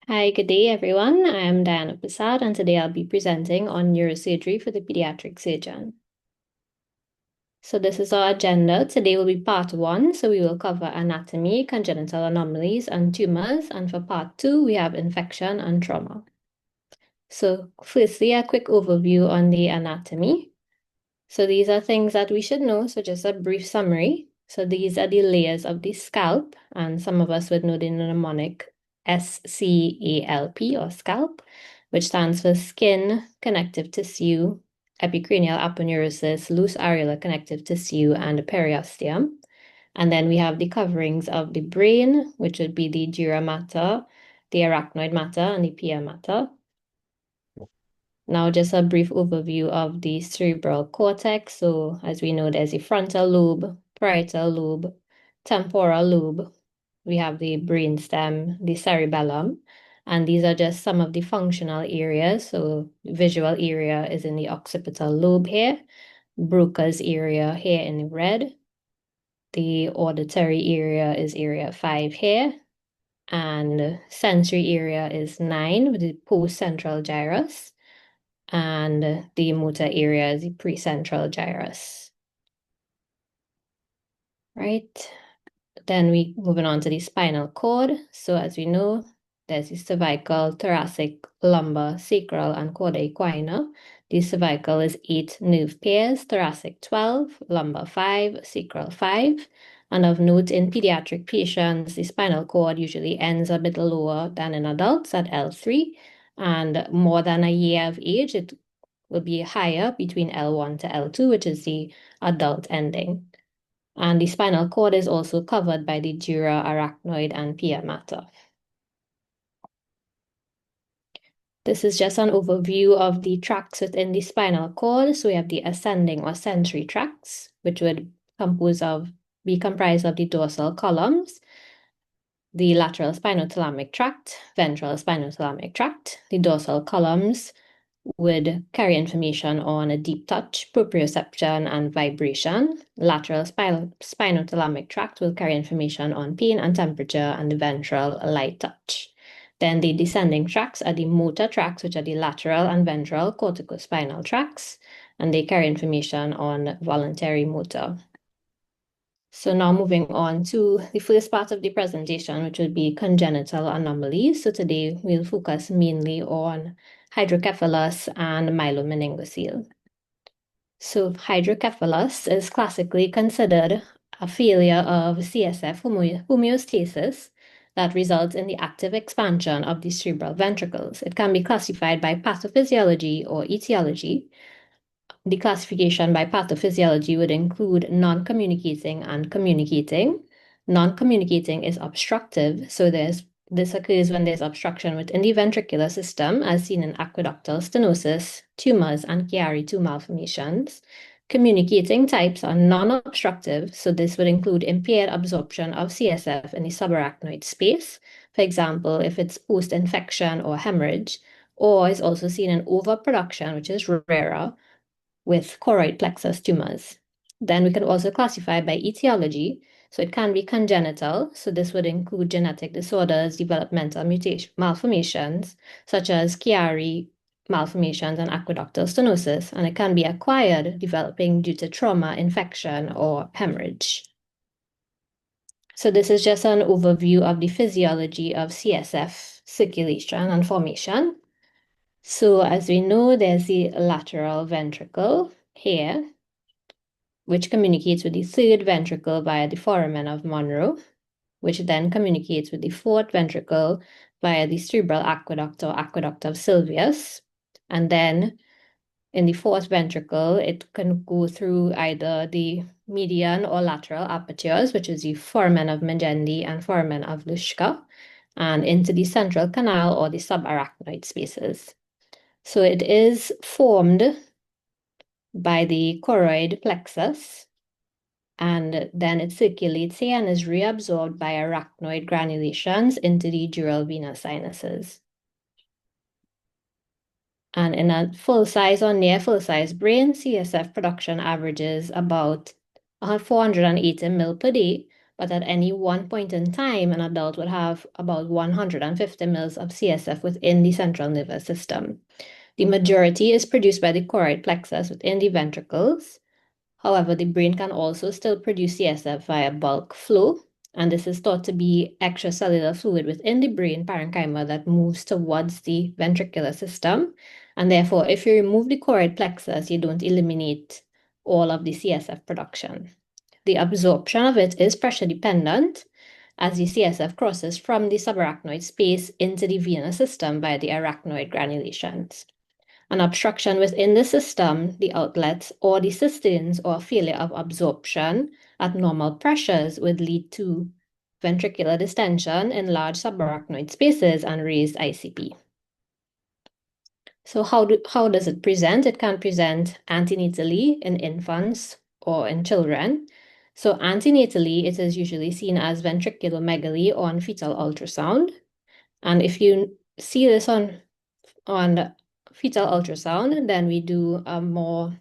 Hi, good day, everyone. I am Diana Prasad, and today I'll be presenting on neurosurgery for the pediatric surgeon. So this is our agenda. Today will be part one. So we will cover anatomy, congenital anomalies, and tumors. And for part two, we have infection and trauma. So firstly, a quick overview on the anatomy. So these are things that we should know. So just a brief summary. So these are the layers of the scalp, and some of us would know the mnemonic SCALP or scalp, which stands for skin, connective tissue, epicranial aponeurosis, loose areolar connective tissue, and periosteum. And then we have the coverings of the brain, which would be the dura mater, the arachnoid mater, and the pia mater. Now, just a brief overview of the cerebral cortex. So, as we know, there's the frontal lobe, parietal lobe, temporal lobe. We have the brainstem, the cerebellum, and these are just some of the functional areas. So, visual area is in the occipital lobe here, Broca's area here in red. The auditory area is area 5 here, and sensory area is 9 with the postcentral gyrus, and the motor area is the precentral gyrus. Right? Then we moving on to the spinal cord. So as we know, there's the cervical, thoracic, lumbar, sacral, and cauda equina. The cervical is 8 nerve pairs, thoracic 12, lumbar 5, sacral 5. And of note, in pediatric patients, the spinal cord usually ends a bit lower than in adults at L3. And more than a year of age, it will be higher between L1 to L2, which is the adult ending. And the spinal cord is also covered by the dura, arachnoid, and pia mater. This is just an overview of the tracts within the spinal cord. So we have the ascending or sensory tracts, which would be comprised of the dorsal columns, the lateral spinothalamic tract, ventral spinothalamic tract. The dorsal columns would carry information on a deep touch, proprioception, and vibration. Lateral spinothalamic tract will carry information on pain and temperature, and the ventral light touch. Then the descending tracts are the motor tracts, which are the lateral and ventral corticospinal tracts, and they carry information on voluntary motor. So now moving on to the first part of the presentation, which will be congenital anomalies. So today we'll focus mainly on hydrocephalus and myelomeningocele. So hydrocephalus is classically considered a failure of CSF homeostasis that results in the active expansion of the cerebral ventricles. It can be classified by pathophysiology or etiology. The classification by pathophysiology would include non-communicating and communicating. Non-communicating is obstructive, so this occurs when there's obstruction within the ventricular system, as seen in aqueductal stenosis, tumors, and Chiari-2 malformations. Communicating types are non-obstructive, so this would include impaired absorption of CSF in the subarachnoid space, for example, if it's post-infection or hemorrhage, or is also seen in overproduction, which is rarer, with choroid plexus tumors. Then we can also classify by etiology. So it can be congenital. So this would include genetic disorders, developmental malformations, such as Chiari malformations and aqueductal stenosis. And it can be acquired, developing due to trauma, infection, or hemorrhage. So this is just an overview of the physiology of CSF circulation and formation. So as we know, there's the lateral ventricle here, which communicates with the third ventricle via the foramen of Monro, which then communicates with the fourth ventricle via the cerebral aqueduct or aqueduct of Sylvius. And then in the fourth ventricle, it can go through either the median or lateral apertures, which is the foramen of Magendie and foramen of Luschka, and into the central canal or the subarachnoid spaces. So it is formed by the choroid plexus, and then it circulates here and is reabsorbed by arachnoid granulations into the dural venous sinuses. And in a full-size or near full-size brain, CSF production averages about 480 ml per day, but at any one point in time, an adult would have about 150 mils of CSF within the central nervous system. The majority is produced by the choroid plexus within the ventricles. However, the brain can also still produce CSF via bulk flow, and this is thought to be extracellular fluid within the brain parenchyma that moves towards the ventricular system. And therefore, if you remove the choroid plexus, you don't eliminate all of the CSF production. The absorption of it is pressure dependent as the CSF crosses from the subarachnoid space into the venous system by the arachnoid granulations. An obstruction within the system, the outlets, or the cisterns or failure of absorption at normal pressures would lead to ventricular distension in large subarachnoid spaces and raised ICP. So how does it present? It can present antenatally in infants or in children. So antenatally, it is usually seen as ventriculomegaly on fetal ultrasound. And if you see this on fetal ultrasound, then we do a more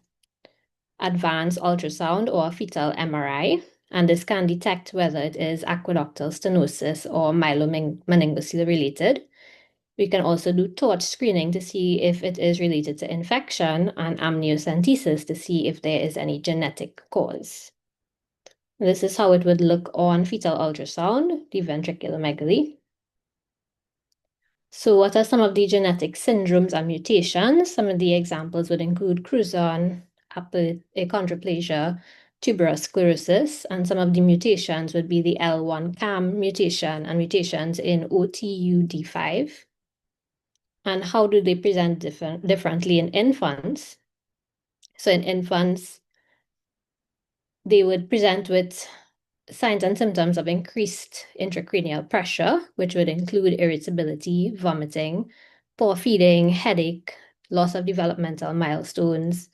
advanced ultrasound or fetal MRI, and this can detect whether it is aqueductal stenosis or myelomeningocele related. We can also do torch screening to see if it is related to infection and amniocentesis to see if there is any genetic cause. This is how it would look on fetal ultrasound, the ventriculomegaly. So what are some of the genetic syndromes and mutations? Some of the examples would include Cruzon, achondroplasia, tuberous sclerosis, and some of the mutations would be the L1-CAM mutation and mutations in OTUD5. And how do they present differently in infants? So in infants, they would present with signs and symptoms of increased intracranial pressure, which would include irritability, vomiting, poor feeding, headache, loss of developmental milestones,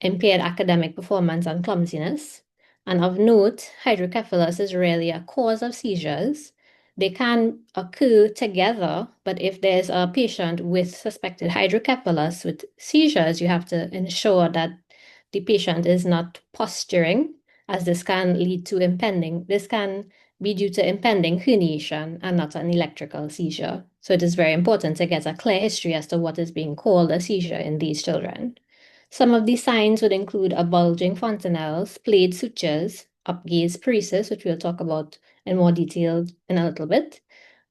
impaired academic performance, and clumsiness. And of note, hydrocephalus is rarely a cause of seizures. They can occur together, but if there's a patient with suspected hydrocephalus with seizures, you have to ensure that the patient is not posturing, as this can lead to this can be due to impending herniation and not an electrical seizure. So it is very important to get a clear history as to what is being called a seizure in these children. Some of these signs would include a bulging fontanelle, splayed sutures, upgaze paresis, which we'll talk about in more detail in a little bit,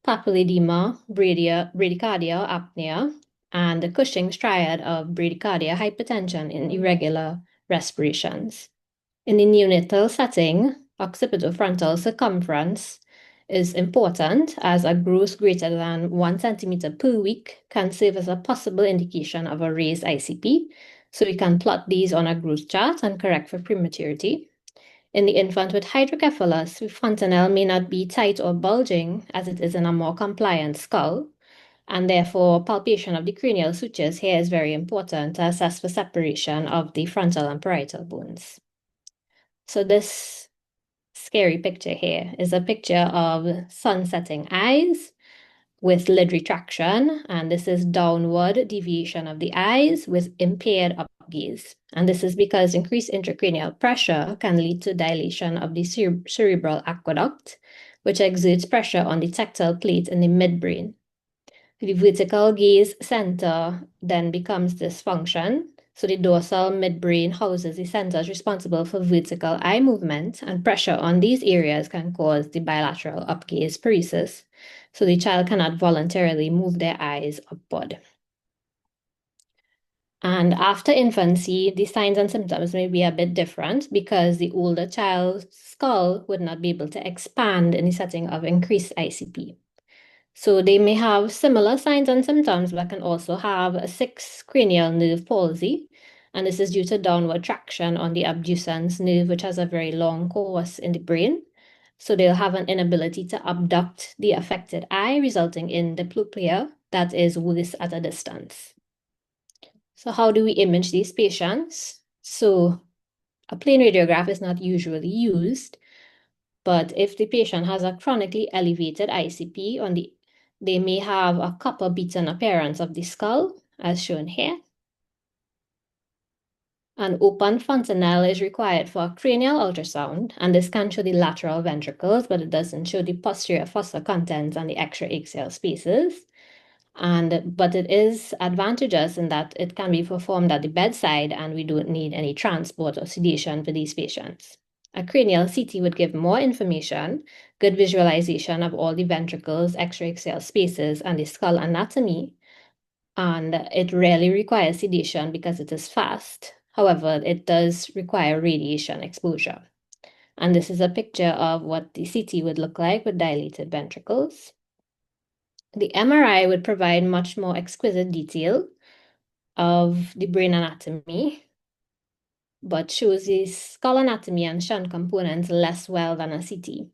papilledema, bradycardia, apnea, and the Cushing's triad of bradycardia, hypertension, and irregular respirations. In the neonatal setting, occipitofrontal circumference is important as a growth greater than 1 centimeter per week can serve as a possible indication of a raised ICP. So we can plot these on a growth chart and correct for prematurity. In the infant with hydrocephalus, the fontanelle may not be tight or bulging as it is in a more compliant skull, and therefore palpation of the cranial sutures here is very important to assess for separation of the frontal and parietal bones. So this scary picture here is a picture of sun-setting eyes with lid retraction, and this is downward deviation of the eyes with impaired upgaze. And this is because increased intracranial pressure can lead to dilation of the cerebral aqueduct, which exerts pressure on the tactile plate in the midbrain. The vertical gaze center then becomes dysfunction. So the dorsal midbrain houses the centers responsible for vertical eye movement, and pressure on these areas can cause the bilateral upgaze paresis. So the child cannot voluntarily move their eyes upward. And after infancy, the signs and symptoms may be a bit different because the older child's skull would not be able to expand in the setting of increased ICP. So they may have similar signs and symptoms, but can also have a 6 cranial nerve palsy. And this is due to downward traction on the abducens nerve, which has a very long course in the brain. So they'll have an inability to abduct the affected eye, resulting in diplopia that is worse at a distance. So how do we image these patients? So a plain radiograph is not usually used, but if the patient has a chronically elevated ICP they may have a copper-beaten appearance of the skull, as shown here. An open fontanelle is required for cranial ultrasound, and this can show the lateral ventricles, but it doesn't show the posterior fossa contents and the extra-axial spaces. But it is advantageous in that it can be performed at the bedside and we don't need any transport or sedation for these patients. A cranial CT would give more information, good visualization of all the ventricles, extra-axial spaces, and the skull anatomy, and it rarely requires sedation because it is fast. However, it does require radiation exposure. And this is a picture of what the CT would look like with dilated ventricles. The MRI would provide much more exquisite detail of the brain anatomy, but shows the skull anatomy and shunt components less well than a CT.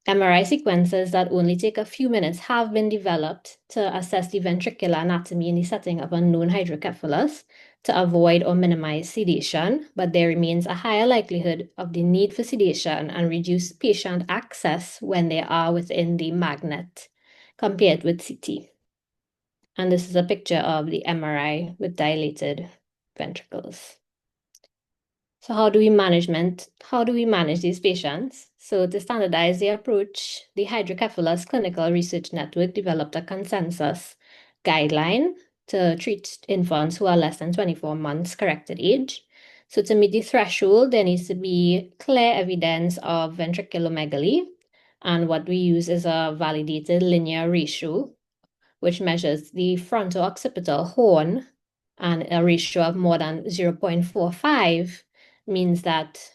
MRI sequences that only take a few minutes have been developed to assess the ventricular anatomy in the setting of unknown hydrocephalus to avoid or minimize sedation, but there remains a higher likelihood of the need for sedation and reduced patient access when they are within the magnet compared with CT. And this is a picture of the MRI with dilated ventricles. So how do we manage these patients? So to standardize the approach, the Hydrocephalus Clinical Research Network developed a consensus guideline to treat infants who are less than 24 months corrected age. So to meet the threshold, there needs to be clear evidence of ventriculomegaly. And what we use is a validated linear ratio, which measures the fronto-occipital horn, and a ratio of more than 0.45 means that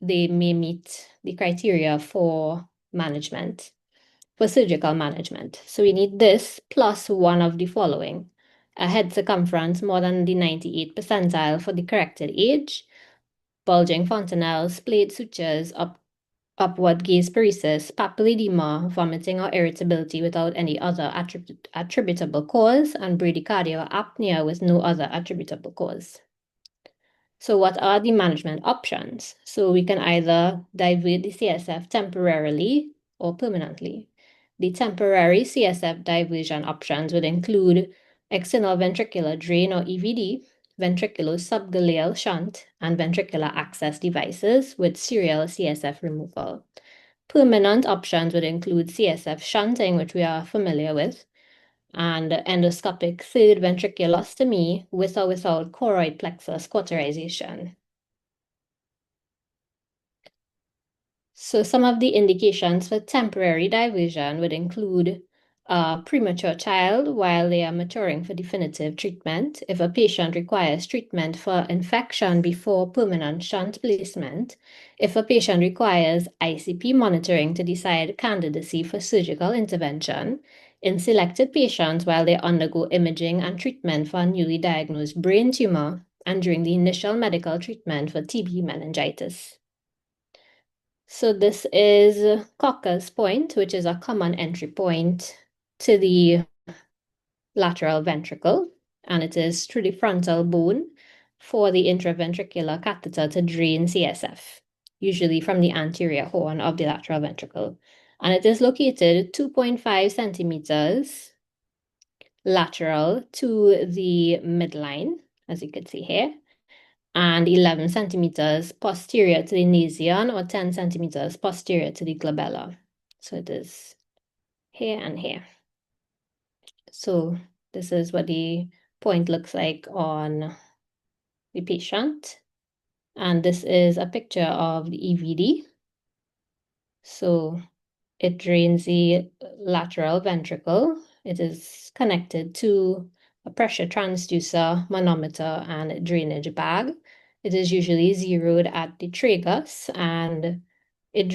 they may meet the criteria for management, for surgical management. So we need this plus one of the following: a head circumference more than the 98th percentile for the corrected age, bulging fontanelles, splayed sutures, upward gaze paresis, papilledema, vomiting or irritability without any other attributable cause, and bradycardia or apnea with no other attributable cause. So what are the management options? So we can either divert the CSF temporarily or permanently. The temporary CSF diversion options would include external ventricular drain or EVD, ventriculo-subgaleal shunt, and ventricular access devices with serial CSF removal. Permanent options would include CSF shunting, which we are familiar with, and endoscopic third ventriculostomy with or without choroid plexus cauterization. So some of the indications for temporary diversion would include a premature child while they are maturing for definitive treatment. If a patient requires treatment for infection before permanent shunt placement, if a patient requires ICP monitoring to decide candidacy for surgical intervention, in selected patients while they undergo imaging and treatment for a newly diagnosed brain tumor, and during the initial medical treatment for TB meningitis. So this is Cocker's point, which is a common entry point to the lateral ventricle, and it is through the frontal bone for the intraventricular catheter to drain CSF, usually from the anterior horn of the lateral ventricle. And it is located 2.5 centimeters lateral to the midline, as you can see here, and 11 centimeters posterior to the nasion or 10 centimeters posterior to the glabella. So it is here and here. So this is what the point looks like on the patient. And this is a picture of the EVD. So it drains the lateral ventricle. It is connected to a pressure transducer, manometer, and drainage bag. It is usually zeroed at the tragus, and it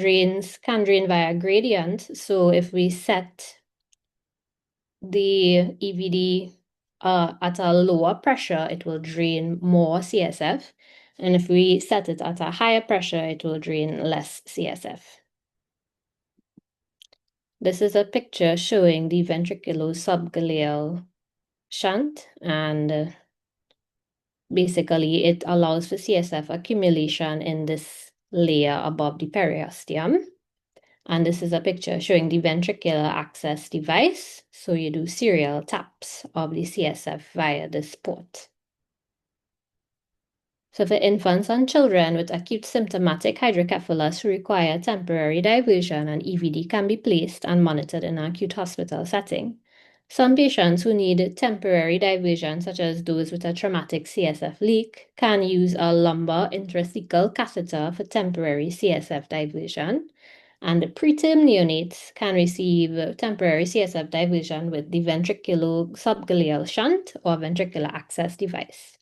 can drain via gradient. So if we set the EVD at a lower pressure, it will drain more CSF. And if we set it at a higher pressure, it will drain less CSF. This is a picture showing the ventriculo-subgaleal shunt, and basically it allows for CSF accumulation in this layer above the periosteum. And this is a picture showing the ventricular access device. So you do serial taps of the CSF via this port. So for infants and children with acute symptomatic hydrocephalus who require temporary diversion, an EVD can be placed and monitored in an acute hospital setting. Some patients who need temporary diversion, such as those with a traumatic CSF leak, can use a lumbar intrathecal catheter for temporary CSF diversion. And the preterm neonates can receive temporary CSF diversion with the ventriculo-subgaleal shunt or ventricular access device.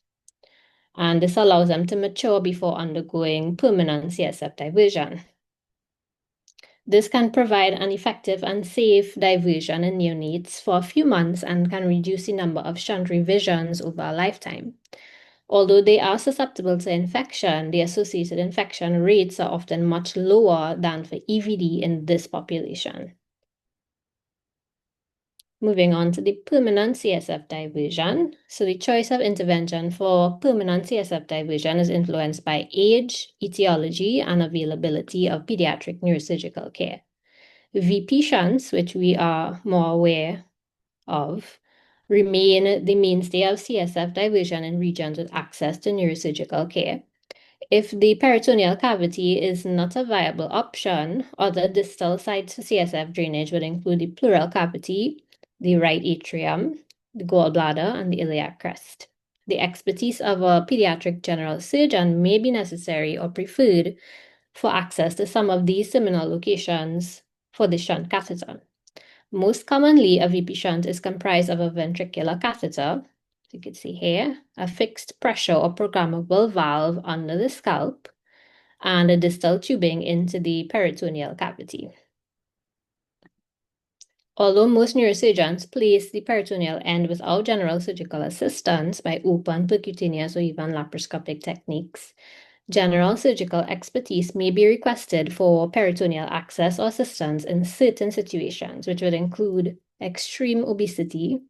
And this allows them to mature before undergoing permanent CSF diversion. This can provide an effective and safe diversion in neonates for a few months and can reduce the number of shunt revisions over a lifetime. Although they are susceptible to infection, the associated infection rates are often much lower than for EVD in this population. Moving on to the permanent CSF diversion. So the choice of intervention for permanent CSF diversion is influenced by age, etiology, and availability of pediatric neurosurgical care. VP shunts, which we are more aware of, remain the mainstay of CSF diversion in regions with access to neurosurgical care. If the peritoneal cavity is not a viable option, other distal sites for CSF drainage would include the pleural cavity, the right atrium, the gallbladder, and the iliac crest. The expertise of a pediatric general surgeon may be necessary or preferred for access to some of these seminal locations for the shunt catheter. Most commonly, a VP shunt is comprised of a ventricular catheter, as you can see here, a fixed pressure or programmable valve under the scalp, and a distal tubing into the peritoneal cavity. Although most neurosurgeons place the peritoneal end without general surgical assistance by open, percutaneous, or even laparoscopic techniques, general surgical expertise may be requested for peritoneal access or assistance in certain situations, which would include extreme obesity,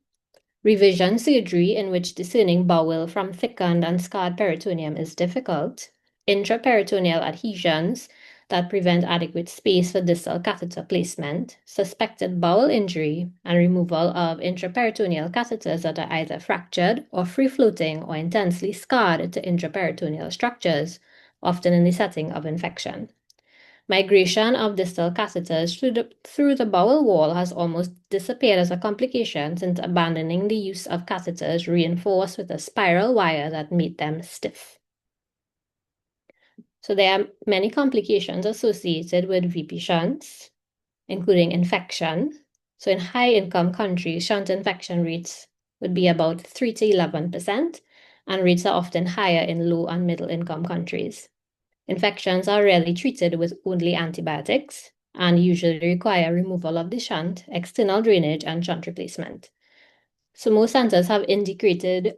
revision surgery in which discerning bowel from thickened and scarred peritoneum is difficult, intraperitoneal adhesions that prevent adequate space for distal catheter placement, suspected bowel injury, and removal of intraperitoneal catheters that are either fractured or free-floating or intensely scarred to intraperitoneal structures, often in the setting of infection. Migration of distal catheters through the bowel wall has almost disappeared as a complication since abandoning the use of catheters reinforced with a spiral wire that made them stiff. So there are many complications associated with VP shunts, including infection. So in high-income countries, shunt infection rates would be about 3 to 11%, and rates are often higher in low and middle-income countries. Infections are rarely treated with only antibiotics and usually require removal of the shunt, external drainage, and shunt replacement. So most centers have indicated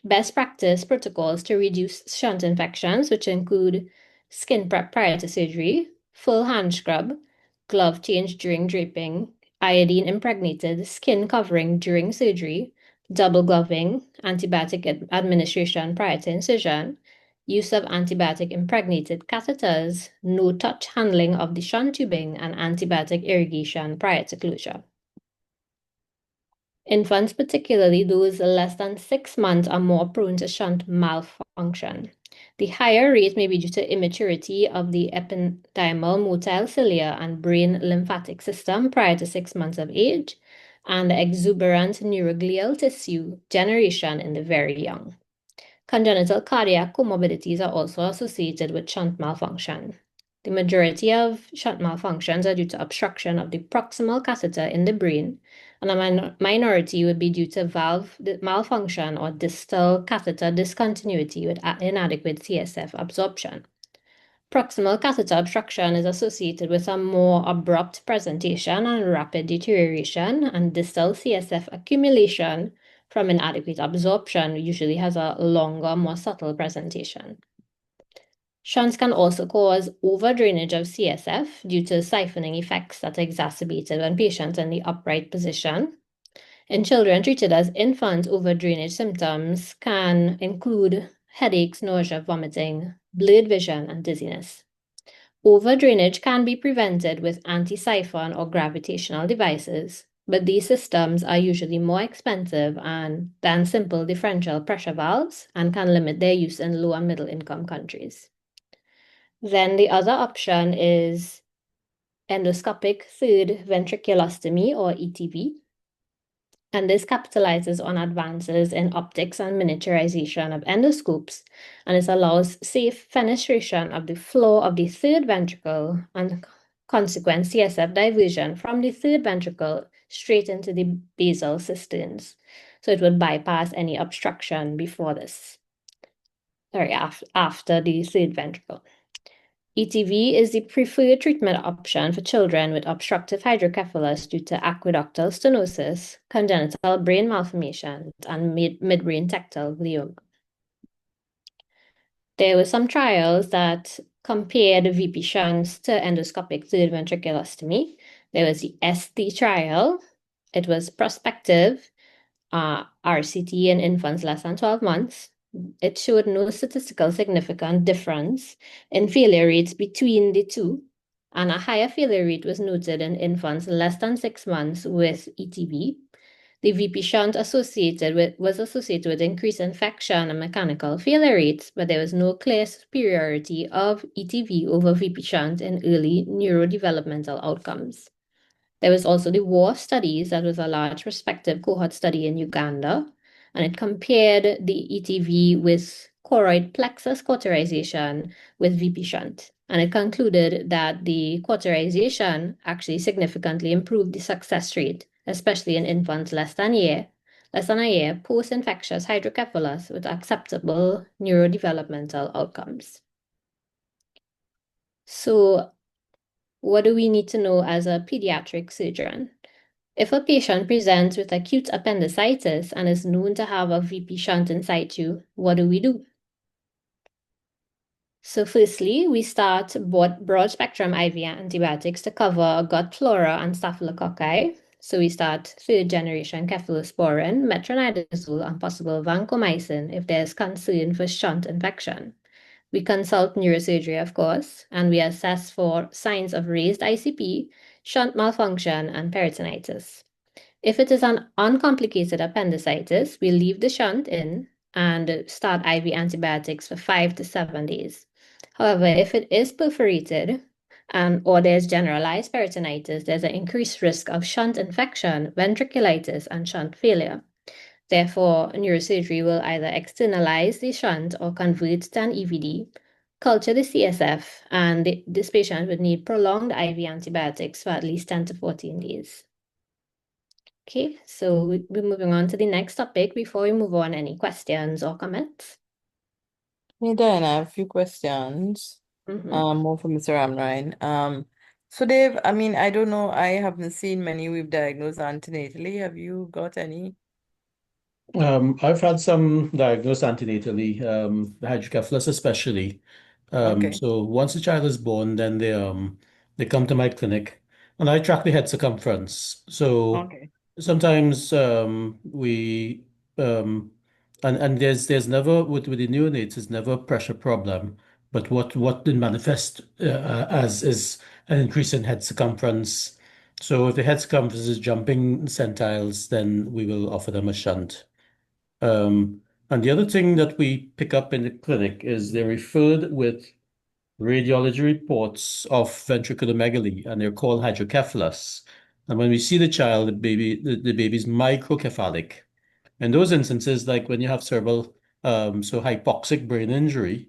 best practice protocols to reduce shunt infections, which include skin prep prior to surgery, full hand scrub, glove change during draping, iodine impregnated skin covering during surgery, double gloving, antibiotic administration prior to incision, use of antibiotic impregnated catheters, no touch handling of the shunt tubing, and antibiotic irrigation prior to closure. Infants, particularly those less than 6 months, are more prone to shunt malfunction. The higher rate may be due to immaturity of the ependymal motile cilia and brain lymphatic system prior to 6 months of age, and exuberant neuroglial tissue generation in the very young. Congenital cardiac comorbidities are also associated with shunt malfunction. The majority of shunt malfunctions are due to obstruction of the proximal catheter in the brain, and a minority would be due to valve malfunction or distal catheter discontinuity with inadequate CSF absorption. Proximal catheter obstruction is associated with a more abrupt presentation and rapid deterioration, and distal CSF accumulation from inadequate absorption usually has a longer, more subtle presentation. Shunts can also cause overdrainage of CSF due to siphoning effects that are exacerbated when patients in the upright position. In children treated as infants, overdrainage symptoms can include headaches, nausea, vomiting, blurred vision, and dizziness. Overdrainage can be prevented with anti-siphon or gravitational devices, but these systems are usually more expensive than simple differential pressure valves and can limit their use in low and middle income countries. Then the other option is endoscopic third ventriculostomy or ETV. And this capitalizes on advances in optics and miniaturization of endoscopes, and it allows safe fenestration of the floor of the third ventricle and consequent CSF diversion from the third ventricle straight into the basal cisterns. So it would bypass any obstruction before this, sorry, after the third ventricle. ETV is the preferred treatment option for children with obstructive hydrocephalus due to aqueductal stenosis, congenital brain malformations, and midbrain tectal glioma. There were some trials that compared VP shunts to endoscopic third ventriculostomy. There was the ST trial. It was prospective RCT in infants less than 12 months. It showed no statistical significant difference in failure rates between the two, and a higher failure rate was noted in infants less than 6 months with ETV. The VP shunt was associated with increased infection and mechanical failure rates, but there was no clear superiority of ETV over VP shunt in early neurodevelopmental outcomes. There was also the WAR studies, that was a large prospective cohort study in Uganda, and it compared the ETV with choroid plexus cauterization with VP shunt. And it concluded that the cauterization actually significantly improved the success rate, especially in infants less than a year post-infectious hydrocephalus with acceptable neurodevelopmental outcomes. So what do we need to know as a pediatric surgeon? If a patient presents with acute appendicitis and is known to have a VP shunt in situ, what do we do? So firstly, we start broad-spectrum IV antibiotics to cover gut flora and staphylococci. So we start third-generation cephalosporin, metronidazole, and possible vancomycin if there's concern for shunt infection. We consult neurosurgery, of course, and we assess for signs of raised ICP, shunt malfunction, and peritonitis. If it is an uncomplicated appendicitis, we leave the shunt in and start IV antibiotics for 5 to 7 days. However, if it is perforated or there's generalized peritonitis, there's an increased risk of shunt infection, ventriculitis, and shunt failure. Therefore, neurosurgery will either externalize the shunt or convert to an EVD, culture the CSF, and this patient would need prolonged IV antibiotics for at least 10 to 14 days. Okay, so we're moving on to the next topic. Before we move on, any questions or comments? Hey, Diana, I have a few questions. More for Mr. Amrine. So Dave, I mean, I don't know, I haven't seen many we've diagnosed antenatally. Have you got any? I've had some diagnosed antenatally, the hydrocephalus especially. Okay. So once the child is born, then they come to my clinic, and I track the head circumference. So Okay. sometimes we and there's never with the neonates there's never a pressure problem, but what did manifest as is an increase in head circumference. So if the head circumference is jumping centiles, then we will offer them a shunt. And the other thing that we pick up in the clinic is they're referred with radiology reports of ventriculomegaly, and they're called hydrocephalus. And when we see the child, the baby's microcephalic. In those instances, like when you have cerebral, so hypoxic brain injury,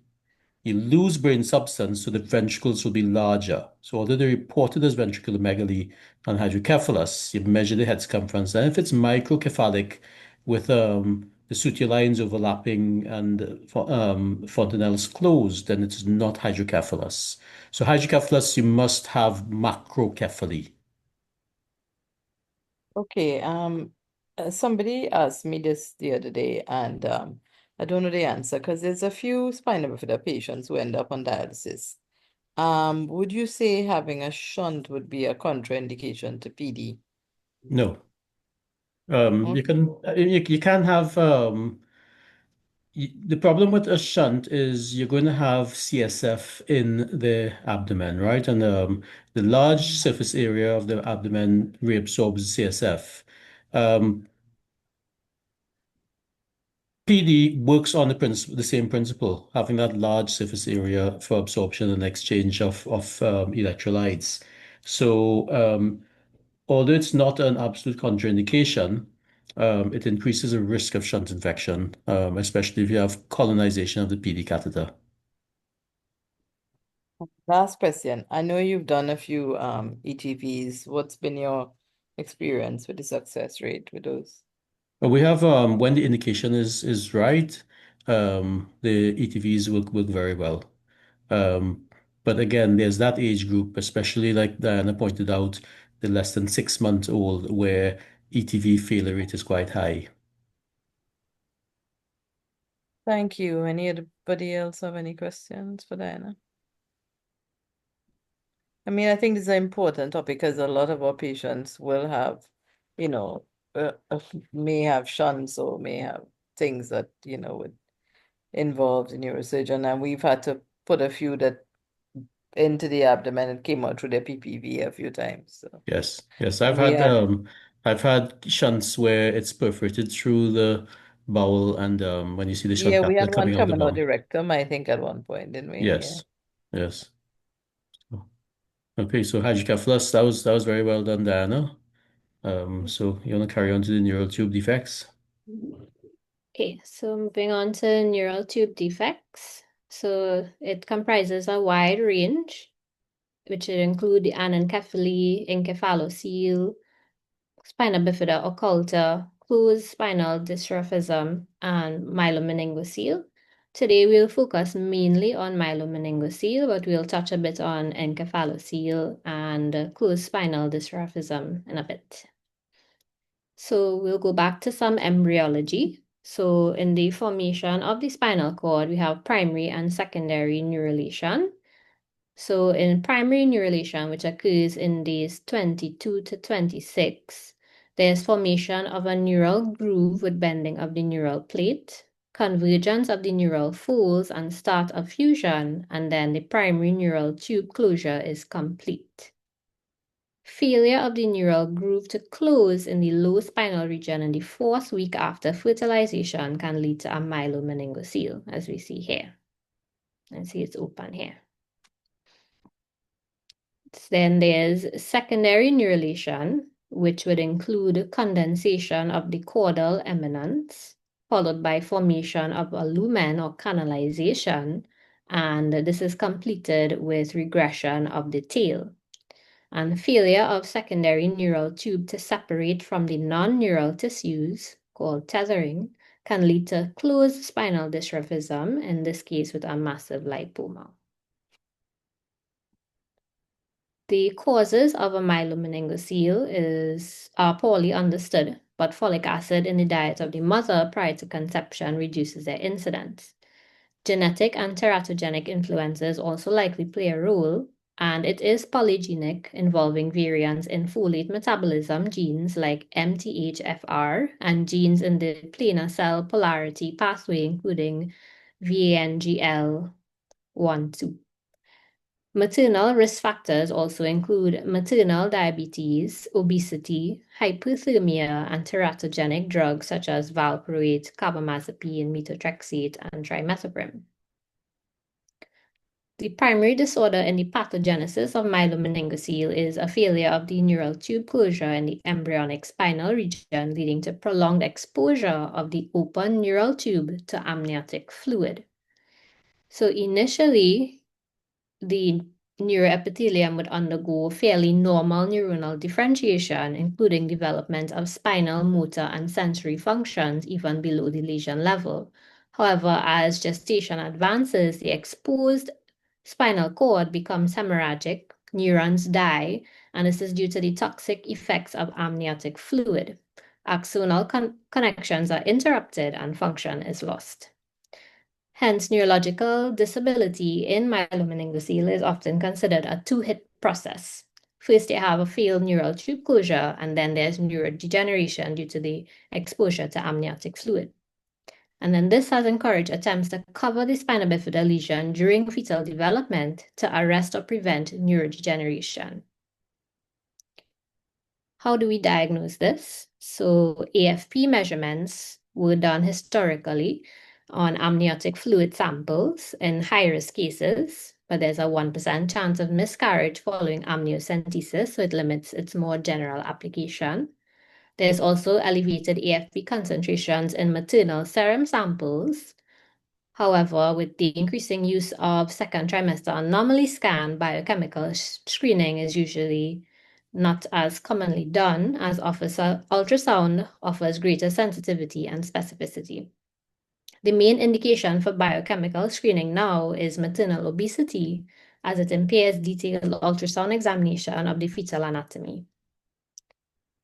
you lose brain substance, so the ventricles will be larger. So although they're reported as ventriculomegaly and hydrocephalus, you measure the head circumference. And if it's microcephalic with the suture lines overlapping and fontanelles closed, then it's not hydrocephalus. So hydrocephalus, you must have macrocephaly. Okay. Somebody asked me this the other day, and I don't know the answer because there's a few spinal bifida patients who end up on dialysis. Would you say having a shunt would be a contraindication to PD? No. Okay. You can have The problem with a shunt is you're going to have CSF in the abdomen, right? And the large surface area of the abdomen reabsorbs CSF. Um, PD works on the same principle, having that large surface area for absorption and exchange of electrolytes. So although it's not an absolute contraindication, it increases the risk of shunt infection, especially if you have colonization of the PD catheter. Last question. I know you've done a few ETVs. What's been your experience with the success rate with those? But we have when the indication is right, the ETVs work very well. Um, but again, there's that age group, especially like Diana pointed out, the less than 6 months old, where ETV failure rate is quite high. Thank you. Anybody else have any questions for Diana? I mean, I think this is an important topic because a lot of our patients will have, you know, may have shunts or may have things that, would involve the neurosurgeon. And we've had to put a few that into the abdomen and came out through the PPV a few times. So, Yes, yes, and we had, I've had shunts where it's perforated through the bowel, and when you see the shunt yeah, we catheter had one coming out the coming out bum. the rectum, I think, at one point, didn't we? Yeah. Yes, yes. Okay, so hydrocephalus, that was very well done, Diana. So you want to carry on to the neural tube defects? Okay, so moving on to neural tube defects. So it comprises a wide range, which would include the anencephaly, encephalocele, spina bifida occulta, closed spinal dystrophism, and myelomeningocele. Today we'll focus mainly on myelomeningocele, but we'll touch a bit on encephalocele and closed spinal dystrophism in a bit. So we'll go back to some embryology. So in the formation of the spinal cord, we have primary and secondary neurulation. So in primary neurulation, which occurs in days 22 to 26, there's formation of a neural groove with bending of the neural plate, convergence of the neural folds and start of fusion, and then the primary neural tube closure is complete. Failure of the neural groove to close in the low spinal region in the 4th week after fertilization can lead to a myelomeningocele, as we see here. And see it's open here. Then there's secondary neurulation, which would include condensation of the caudal eminence, followed by formation of a lumen or canalization, and this is completed with regression of the tail. And failure of secondary neural tube to separate from the non-neural tissues, called tethering, can lead to closed spinal dystrophism, in this case with a massive lipoma. The causes of a myelomeningocele are poorly understood, but folic acid in the diet of the mother prior to conception reduces their incidence. Genetic and teratogenic influences also likely play a role, and it is polygenic, involving variants in folate metabolism genes like MTHFR and genes in the planar cell polarity pathway, including VANGL1-2. Maternal risk factors also include maternal diabetes, obesity, hyperthermia, and teratogenic drugs such as valproate, carbamazepine, methotrexate, and trimethoprim. The primary disorder in the pathogenesis of myelomeningocele is a failure of the neural tube closure in the embryonic spinal region, leading to prolonged exposure of the open neural tube to amniotic fluid. So initially, the neuroepithelium would undergo fairly normal neuronal differentiation, including development of spinal, motor, and sensory functions even below the lesion level. However, as gestation advances, the exposed spinal cord becomes hemorrhagic, neurons die, and this is due to the toxic effects of amniotic fluid. Axonal connections are interrupted and function is lost. Hence, neurological disability in myelomeningocele is often considered a two-hit process. First, you have a failed neural tube closure, and then there's neurodegeneration due to the exposure to amniotic fluid. And then this has encouraged attempts to cover the spina bifida lesion during fetal development to arrest or prevent neurodegeneration. How do we diagnose this? So AFP measurements were done historically on amniotic fluid samples in high-risk cases, but there's a 1% chance of miscarriage following amniocentesis, so it limits its more general application. There's also elevated AFP concentrations in maternal serum samples. However, with the increasing use of second trimester anomaly scan, biochemical screening is usually not as commonly done, as ultrasound offers greater sensitivity and specificity. The main indication for biochemical screening now is maternal obesity, as it impairs detailed ultrasound examination of the fetal anatomy.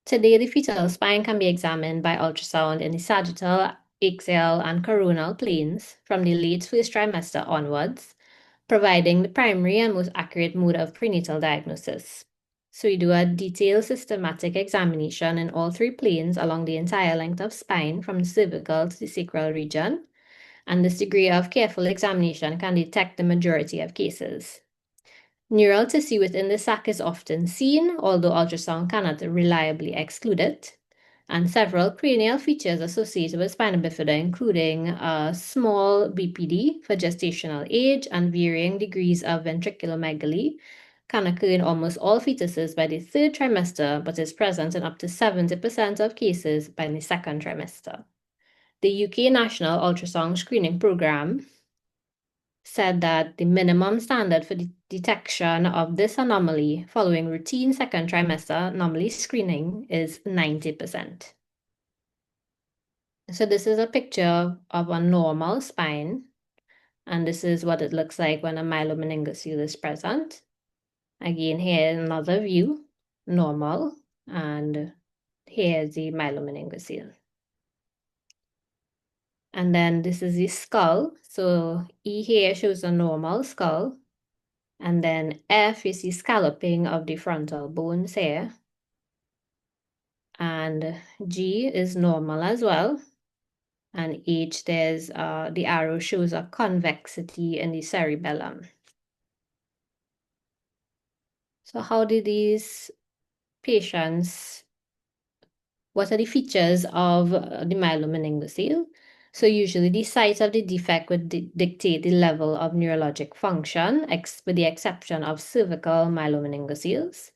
Today, the fetal spine can be examined by ultrasound in the sagittal, axial, and coronal planes from the late first trimester onwards, providing the primary and most accurate mode of prenatal diagnosis. So we do a detailed systematic examination in all three planes along the entire length of spine from the cervical to the sacral region, and this degree of careful examination can detect the majority of cases. Neural tissue within the sac is often seen, although ultrasound cannot reliably exclude it. And several cranial features associated with spina bifida, including a small BPD for gestational age and varying degrees of ventriculomegaly, can occur in almost all fetuses by the third trimester, but is present in up to 70% of cases by the second trimester. The UK National Ultrasound Screening Programme said that the minimum standard for the detection of this anomaly following routine second trimester anomaly screening is 90%. So this is a picture of a normal spine, and this is what it looks like when a myelomeningocele is present. Again, here another view, normal, and here's the myelomeningocele. And then this is the skull. So E here shows a normal skull. And then F is the scalloping of the frontal bones here. And G is normal as well. And H, there's the arrow shows a convexity in the cerebellum. So how did these patients, what are the features of the myelomeningocele? So usually the size of the defect would dictate the level of neurologic function, with the exception of cervical myelomeningoceles.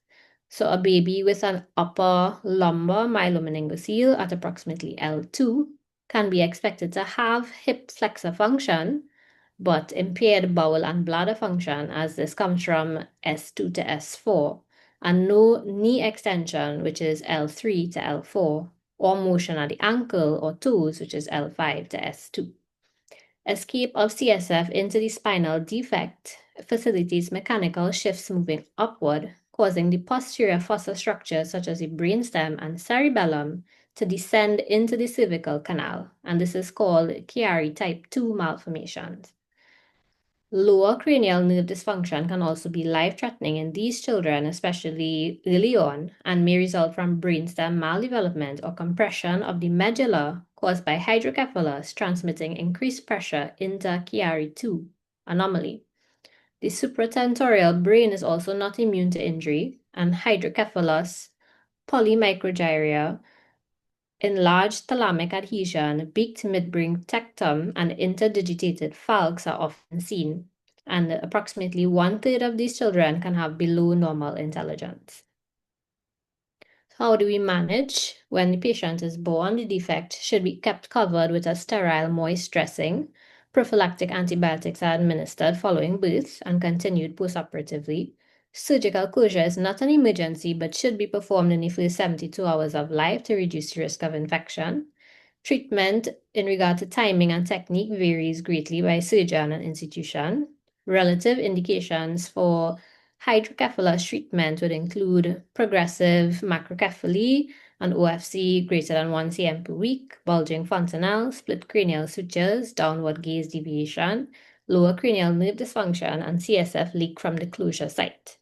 So a baby with an upper lumbar myelomeningocele at approximately L2 can be expected to have hip flexor function, but impaired bowel and bladder function, as this comes from S2 to S4, and no knee extension, which is L3 to L4, or motion at the ankle or toes, which is L5 to S2. Escape of CSF into the spinal defect facilitates mechanical shifts moving upward, causing the posterior fossa structures such as the brainstem and cerebellum to descend into the cervical canal, and this is called Chiari type 2 malformations. Lower cranial nerve dysfunction can also be life-threatening in these children, especially early on, and may result from brainstem maldevelopment or compression of the medulla caused by hydrocephalus transmitting increased pressure into Chiari 2 anomaly. The supratentorial brain is also not immune to injury, and hydrocephalus, polymicrogyria, enlarged thalamic adhesion, beaked midbrain tectum, and interdigitated falx are often seen, and approximately 1/3 of these children can have below normal intelligence. How do we manage? When the patient is born, the defect should be kept covered with a sterile, moist dressing. Prophylactic antibiotics are administered following birth and continued postoperatively. Surgical closure is not an emergency but should be performed in the first 72 hours of life to reduce the risk of infection. Treatment in regard to timing and technique varies greatly by surgeon and institution. Relative indications for hydrocephalus treatment would include progressive macrocephaly and OFC greater than 1 cm per week, bulging fontanelle, split cranial sutures, downward gaze deviation, lower cranial nerve dysfunction, and CSF leak from the closure site.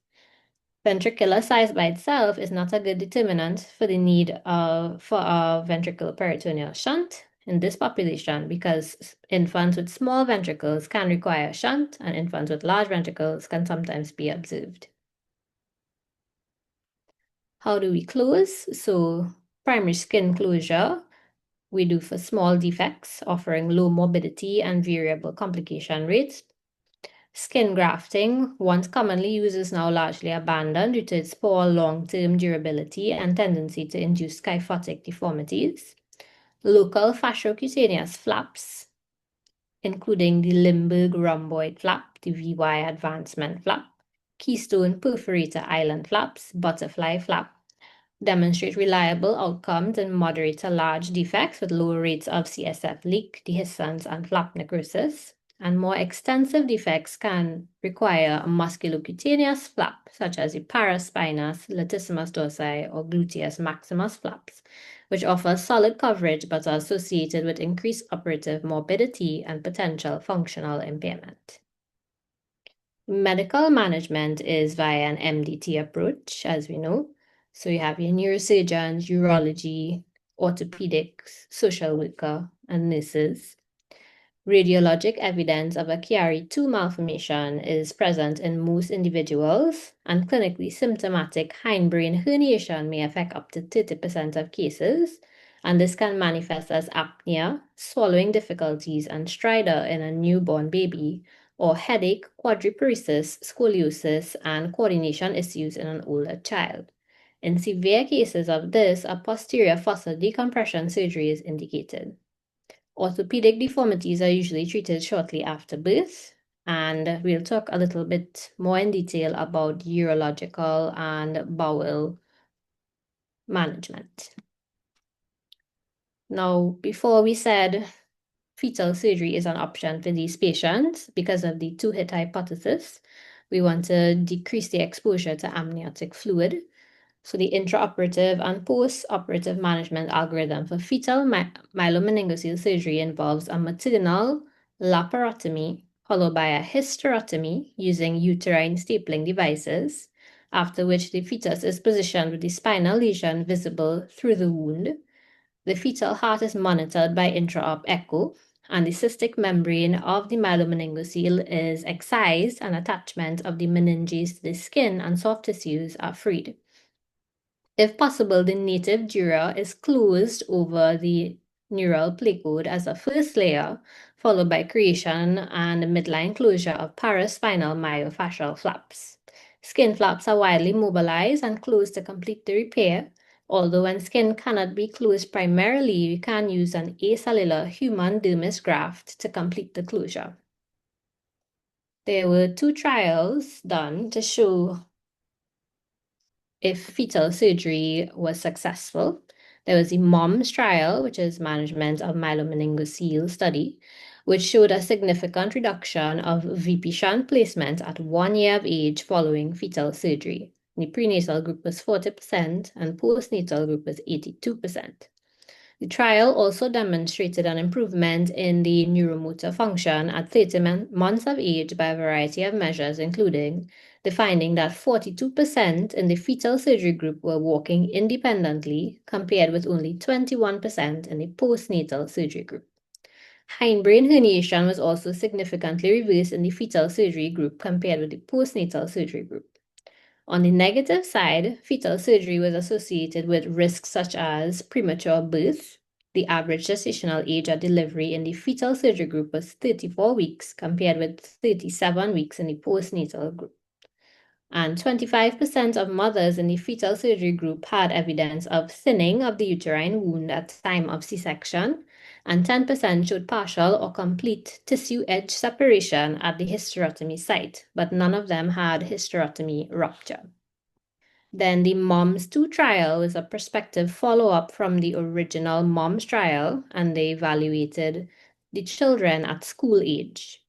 Ventricular size by itself is not a good determinant for the need for a ventricular peritoneal shunt, in this population because infants with small ventricles can require a shunt and infants with large ventricles can sometimes be observed. How do we close? So primary skin closure we do for small defects, offering low morbidity and variable complication rates. Skin grafting, once commonly used, is now largely abandoned due to its poor long-term durability and tendency to induce kyphotic deformities. Local fasciocutaneous flaps, including the Limburg rhomboid flap, the VY advancement flap, keystone perforator island flaps, butterfly flap, demonstrate reliable outcomes in moderate to large defects with low rates of CSF leak, dehiscence, and flap necrosis. And more extensive defects can require a musculocutaneous flap, such as the paraspinous, latissimus dorsi, or gluteus maximus flaps, which offer solid coverage but are associated with increased operative morbidity and potential functional impairment. Medical management is via an MDT approach, as we know. So you have your neurosurgeons, urology, orthopedics, social worker, and nurses. Radiologic evidence of a Chiari-2 malformation is present in most individuals, and clinically symptomatic hindbrain herniation may affect up to 30% of cases, and this can manifest as apnea, swallowing difficulties, and stridor in a newborn baby, or headache, quadriparesis, scoliosis, and coordination issues in an older child. In severe cases of this, a posterior fossa decompression surgery is indicated. Orthopedic deformities are usually treated shortly after birth, and we'll talk a little bit more in detail about urological and bowel management. Now, before we said fetal surgery is an option for these patients because of the two-hit hypothesis, we want to decrease the exposure to amniotic fluid. So the intraoperative and post-operative management algorithm for fetal myelomeningocele surgery involves a maternal laparotomy followed by a hysterotomy using uterine stapling devices, after which the fetus is positioned with the spinal lesion visible through the wound. The fetal heart is monitored by intraop echo, and the cystic membrane of the myelomeningocele is excised and attachment of the meninges to the skin and soft tissues are freed. If possible, the native dura is closed over the neural placode as a first layer, followed by creation and midline closure of paraspinal myofascial flaps. Skin flaps are widely mobilized and closed to complete the repair, although when skin cannot be closed primarily, we can use an acellular human dermis graft to complete the closure. There were 2 trials done to show if fetal surgery was successful. There was the MOMS trial, which is Management of Myelomeningocele Study, which showed a significant reduction of VP shunt placement at 1 year of age following fetal surgery. The prenatal group was 40% and postnatal group was 82%. The trial also demonstrated an improvement in the neuromotor function at 30 months of age by a variety of measures, including the finding that 42% in the fetal surgery group were walking independently, compared with only 21% in the postnatal surgery group. Hindbrain herniation was also significantly reversed in the fetal surgery group compared with the postnatal surgery group. On the negative side, fetal surgery was associated with risks such as premature birth. The average gestational age at delivery in the fetal surgery group was 34 weeks compared with 37 weeks in the postnatal group. And 25% of mothers in the fetal surgery group had evidence of thinning of the uterine wound at time of C-section, and 10% showed partial or complete tissue edge separation at the hysterotomy site, but none of them had hysterotomy rupture. Then the MOMS-2 trial was a prospective follow-up from the original MOMS trial, and they evaluated the children at school age.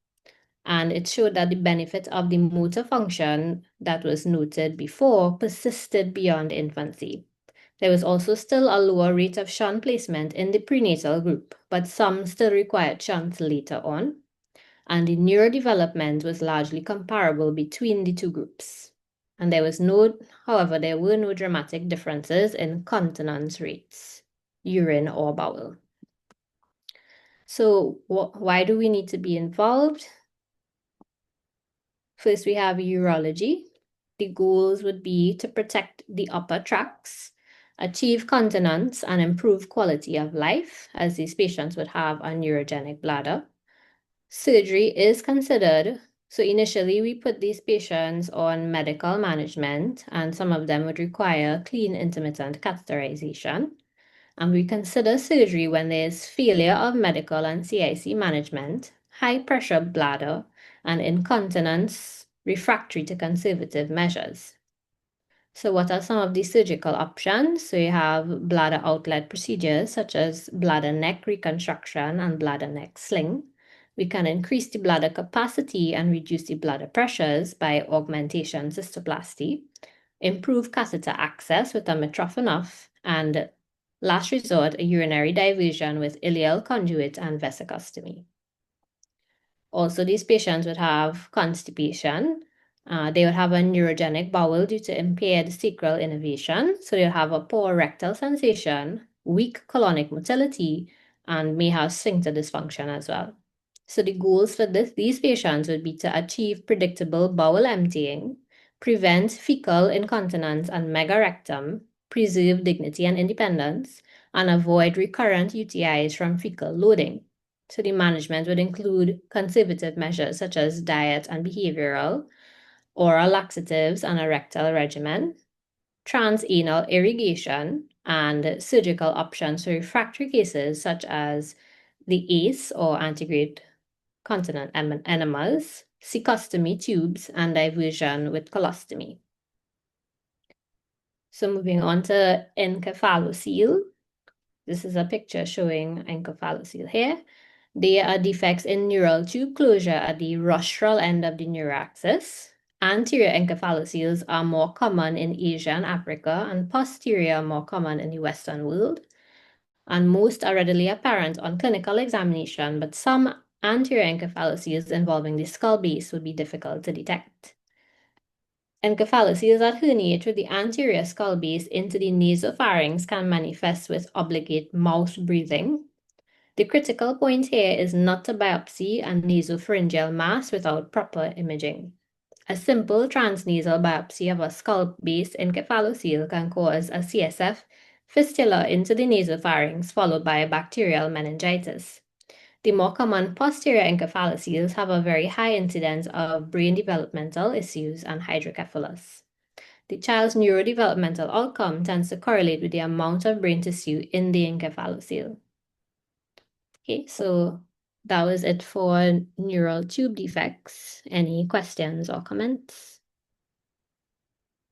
And it showed that the benefit of the motor function that was noted before persisted beyond infancy. There was also still a lower rate of shunt placement in the prenatal group, but some still required shunts later on. And the neurodevelopment was largely comparable between the 2 groups. And however, there were no dramatic differences in continence rates, urine or bowel. So why do we need to be involved? First, we have urology. The goals would be to protect the upper tracts, achieve continence, and improve quality of life, as these patients would have a neurogenic bladder. Surgery is considered. So initially, we put these patients on medical management, and some of them would require clean intermittent catheterization. And we consider surgery when there is failure of medical and CIC management, high pressure bladder, and incontinence refractory to conservative measures. So, what are some of the surgical options? So, you have bladder outlet procedures such as bladder neck reconstruction and bladder neck sling. We can increase the bladder capacity and reduce the bladder pressures by augmentation cystoplasty, improve catheter access with a Mitrophanoff, and last resort, a urinary diversion with ileal conduit and vesicostomy. Also, these patients would have constipation. They would have a neurogenic bowel due to impaired sacral innervation. So they'll have a poor rectal sensation, weak colonic motility, and may have sphincter dysfunction as well. So the goals for these patients would be to achieve predictable bowel emptying, prevent fecal incontinence and megarectum, preserve dignity and independence, and avoid recurrent UTIs from fecal loading. So the management would include conservative measures such as diet and behavioral, oral laxatives and a rectal regimen, transanal irrigation, and surgical options for refractory cases such as the ACE or antegrade continent enemas, cecostomy tubes, and diversion with colostomy. So moving on to encephalocele. This is a picture showing encephalocele here. There are defects in neural tube closure at the rostral end of the neuraxis. Anterior encephaloceles are more common in Asia and Africa, and posterior are more common in the Western world. And most are readily apparent on clinical examination, but some anterior encephaloceles involving the skull base would be difficult to detect. Encephaloceles that herniate with the anterior skull base into the nasopharynx can manifest with obligate mouth breathing. The critical point here is not to biopsy a nasopharyngeal mass without proper imaging. A simple transnasal biopsy of a skull base encephalocele can cause a CSF fistula into the nasopharynx followed by bacterial meningitis. The more common posterior encephaloceles have a very high incidence of brain developmental issues and hydrocephalus. The child's neurodevelopmental outcome tends to correlate with the amount of brain tissue in the encephalocele. Okay, so that was it for neural tube defects. Any questions or comments?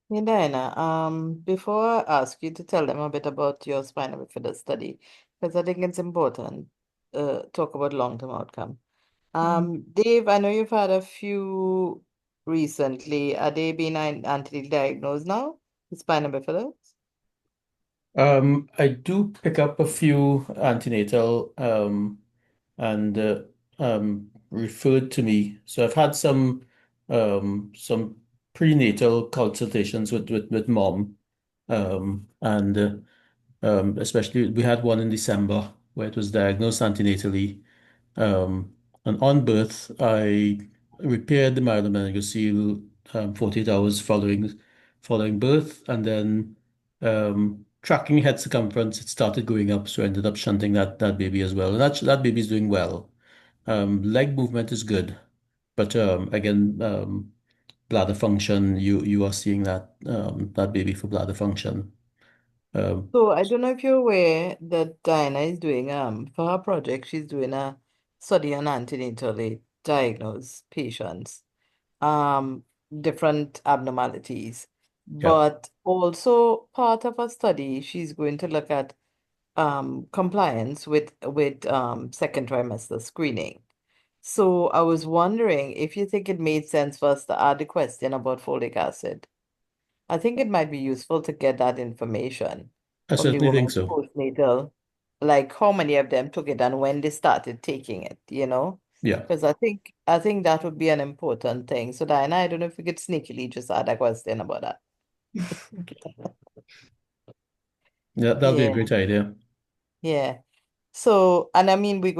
Hey, Diana, before I ask you to tell them a bit about your spinal bifida study, because I think it's important, talk about long-term outcome. Dave, I know you've had a few recently. Are they being anti-diagnosed now with spinal bifida? I do pick up a few antenatal and referred to me. So I've had some prenatal consultations with mom, and especially we had one in December where it was diagnosed antenatally. And on birth, I repaired the myelomeningocele 48 hours following birth, and then tracking head circumference, it started going up, so I ended up shunting that baby as well. And that baby's doing well. Leg movement is good, but again, bladder function, you are seeing that baby for bladder function. Um, So I don't know if you're aware that Diana is doing for her project, she's doing a study on antenatally diagnosed patients, um, different abnormalities. yeah. But also part of her study, she's going to look at compliance with second trimester screening. So I was wondering if you think it made sense for us to add the question about folic acid. I think it might be useful to get that information I from the certainly think woman's so. postnatal, like how many of them took it and when they started taking it, you know? Yeah. Because I think that would be an important thing. So Diana, I don't know if you could sneakily just add a question about that. Yeah, that'll be a Yeah, great idea. yeah. So, and I mean, we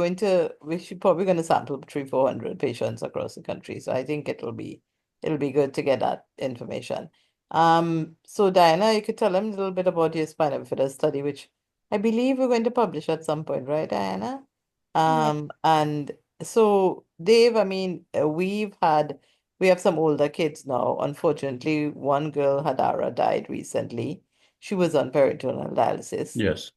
should probably going to sample 400 patients across the country. So I think it'll be good to get that information. So Diana, you could tell them a little bit about your spina bifida study, which I believe we're going to publish at some point, right, Diana? Yeah. And so Dave, I mean, we have some older kids now. Unfortunately, one girl, Hadara, died recently. She was on peritoneal dialysis. Yes.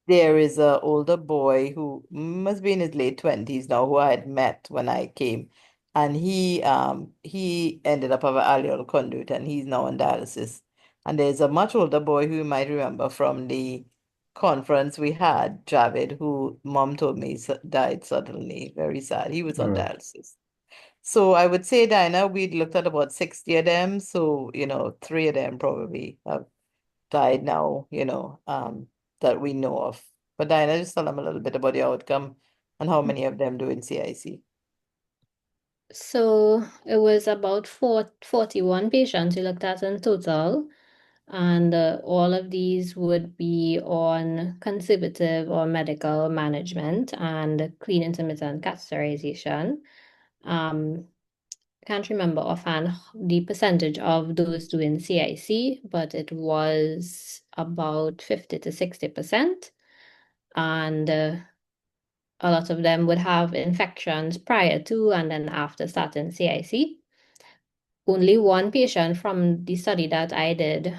There is a older boy who must be in his late 20s now, who I had met when I came, and he ended up having alveolar conduit, and he's now on dialysis. And there's a much older boy who you might remember from the conference we had, Javid, who mom told me died suddenly. Very sad. He was All on right. dialysis. So I would say, Diana, we'd looked at about 60 of them. So, three of them probably have died now, that we know of. But Diana, just tell them a little bit about the outcome and how many of them do in CIC. So it was about 41 patients we looked at in total, and all of these would be on conservative or medical management and clean intermittent catheterization. Can't remember offhand the percentage of those doing CIC, but it was about 50 to 60%. And a lot of them would have infections prior to and then after starting CIC. Only one patient from the study that I did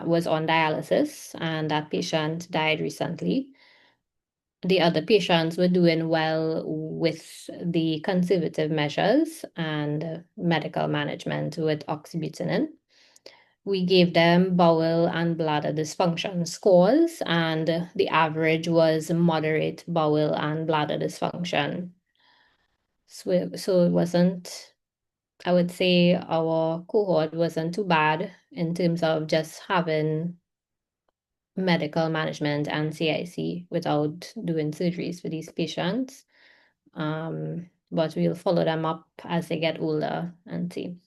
was on dialysis, and that patient died recently. The other patients were doing well with the conservative measures and medical management with oxybutynin. We gave them bowel and bladder dysfunction scores, and the average was moderate bowel and bladder dysfunction. So it wasn't, I would say our cohort wasn't too bad in terms of just having medical management and CIC without doing surgeries for these patients. But we'll follow them up as they get older and see.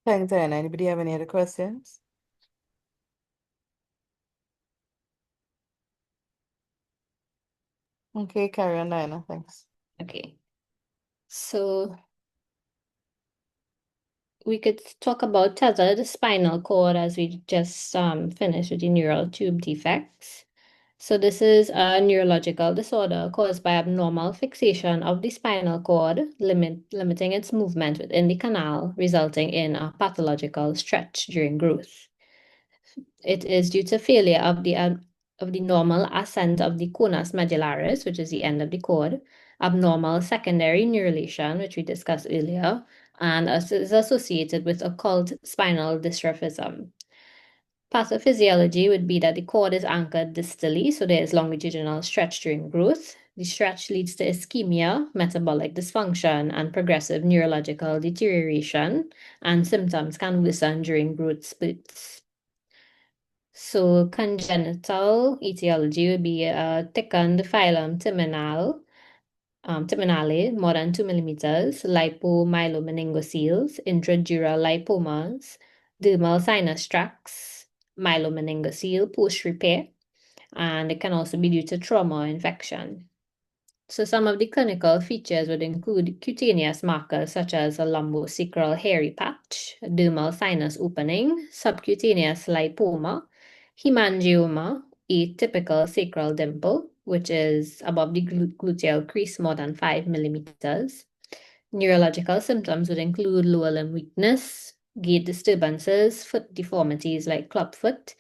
Thanks, Diana. Anybody have any other questions? Okay, carry on, Diana. Thanks. Okay. So we could talk about tethered spinal cord as we just finished with the neural tube defects. So this is a neurological disorder caused by abnormal fixation of the spinal cord, limiting its movement within the canal, resulting in a pathological stretch during growth. It is due to failure of the normal ascent of the conus medullaris, which is the end of the cord, abnormal secondary neurulation, which we discussed earlier, and is associated with occult spinal dystrophism. Pathophysiology would be that the cord is anchored distally, so there is longitudinal stretch during growth. The stretch leads to ischemia, metabolic dysfunction, and progressive neurological deterioration, and symptoms can worsen during growth spurts. So congenital etiology would be a thickened phylum terminale, more than 2 millimeters, lipomyelomeningocele, intradural lipomas, dermal sinus tracts, myelomeningocele post-repair, and it can also be due to trauma or infection. So some of the clinical features would include cutaneous markers such as a lumbosacral hairy patch, dermal sinus opening, subcutaneous lipoma, hemangioma, a typical sacral dimple, which is above the gluteal crease more than 5 millimeters. Neurological symptoms would include lower limb weakness, gait disturbances, foot deformities like clubfoot,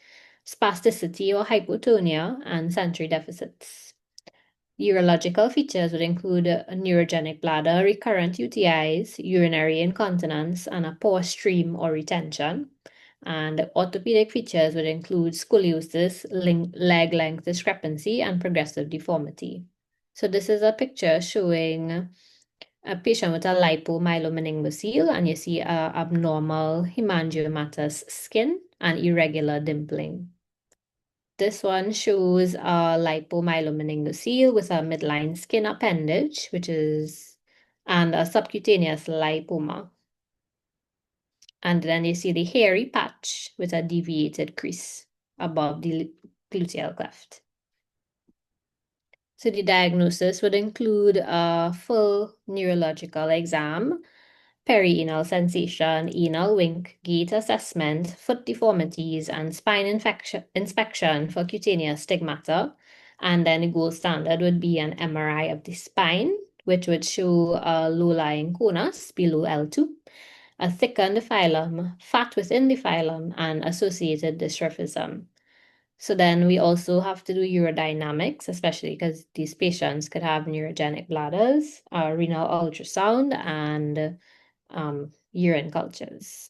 spasticity or hypotonia, and sensory deficits. Urological features would include a neurogenic bladder, recurrent UTIs, urinary incontinence, and a poor stream or retention. And orthopedic features would include scoliosis, leg length discrepancy, and progressive deformity. So this is a picture showing a patient with a lipomyelomeningocele, and you see abnormal hemangiomatous skin and irregular dimpling. This one shows a lipomyelomeningocele with a midline skin appendage, and a subcutaneous lipoma. And then you see the hairy patch with a deviated crease above the gluteal cleft. So the diagnosis would include a full neurological exam, perianal sensation, anal wink, gait assessment, foot deformities, and spine inspection for cutaneous stigmata. And then the gold standard would be an MRI of the spine, which would show a low-lying conus below L2, a thickened phylum, fat within the phylum, and associated dystrophism. So then we also have to do urodynamics, especially because these patients could have neurogenic bladders, renal ultrasound, and urine cultures.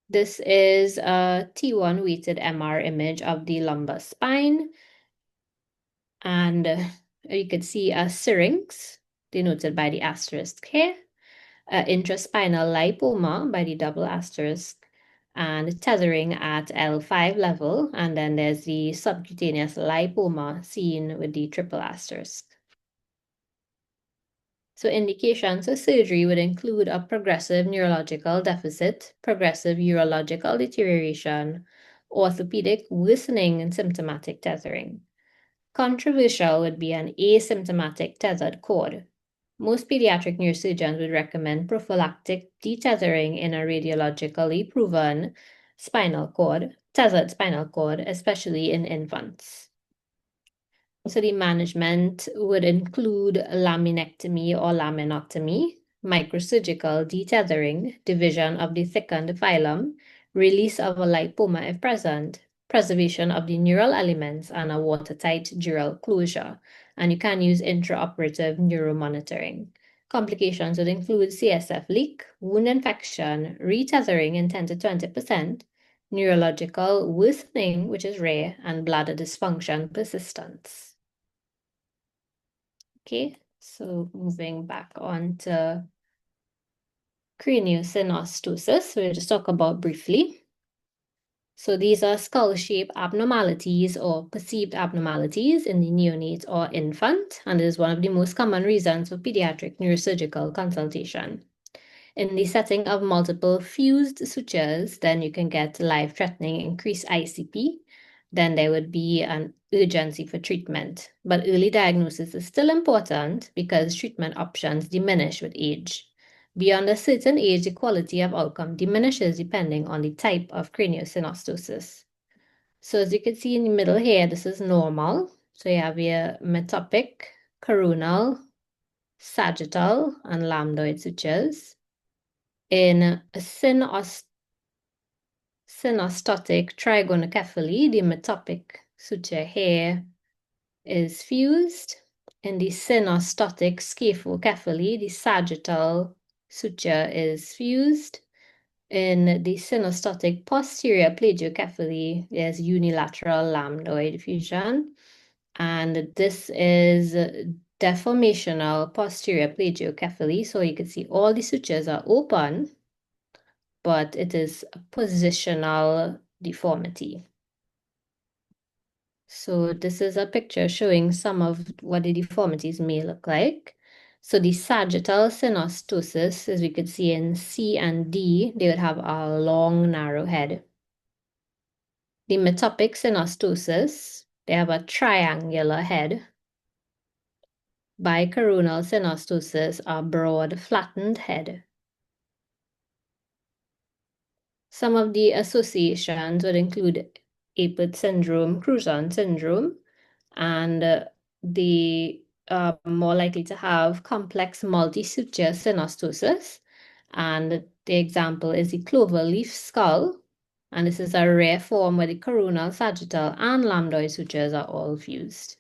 This is a T1 weighted MR image of the lumbar spine. And you could see a syrinx, denoted by the asterisk here, intraspinal lipoma by the double asterisk, and tethering at L5 level, and then there's the subcutaneous lipoma seen with the triple asterisk. So indications of surgery would include a progressive neurological deficit, progressive urological deterioration, orthopedic worsening, and symptomatic tethering. Controversial would be an asymptomatic tethered cord. Most pediatric neurosurgeons would recommend prophylactic detethering in a radiologically proven tethered spinal cord, especially in infants. So the management would include laminectomy or laminotomy, microsurgical detethering, division of the thickened phylum, release of a lipoma if present, preservation of the neural elements, and a watertight dural closure. And you can use intraoperative neuromonitoring. Complications would include CSF leak, wound infection, retethering in 10 to 20%, neurological worsening, which is rare, and bladder dysfunction persistence. Okay, so moving back on to craniosynostosis, we'll just talk about briefly. So these are skull-shaped abnormalities or perceived abnormalities in the neonate or infant, and is one of the most common reasons for pediatric neurosurgical consultation. In the setting of multiple fused sutures, then you can get life-threatening increased ICP. Then there would be an urgency for treatment. But early diagnosis is still important because treatment options diminish with age. Beyond a certain age, the quality of outcome diminishes depending on the type of craniosynostosis. So as you can see in the middle here, this is normal. So you have your metopic, coronal, sagittal, and lambdoid sutures. In a synostotic trigonocephaly, the metopic suture here is fused. In the synostotic scaphocephaly, the sagittal suture is fused. In the synostotic posterior plagiocephaly, there's unilateral lambdoid fusion. And this is deformational posterior plagiocephaly. So you can see all the sutures are open, but it is a positional deformity. So this is a picture showing some of what the deformities may look like. So the sagittal synostosis, as we could see in C and D, they would have a long, narrow head. The metopic synostosis, they have a triangular head. Bicoronal synostosis, a broad, flattened head. Some of the associations would include Apert syndrome, Crouzon syndrome, and they are more likely to have complex multi-suture synostosis. And the example is the cloverleaf skull. And this is a rare form where the coronal, sagittal, and lambdoid sutures are all fused.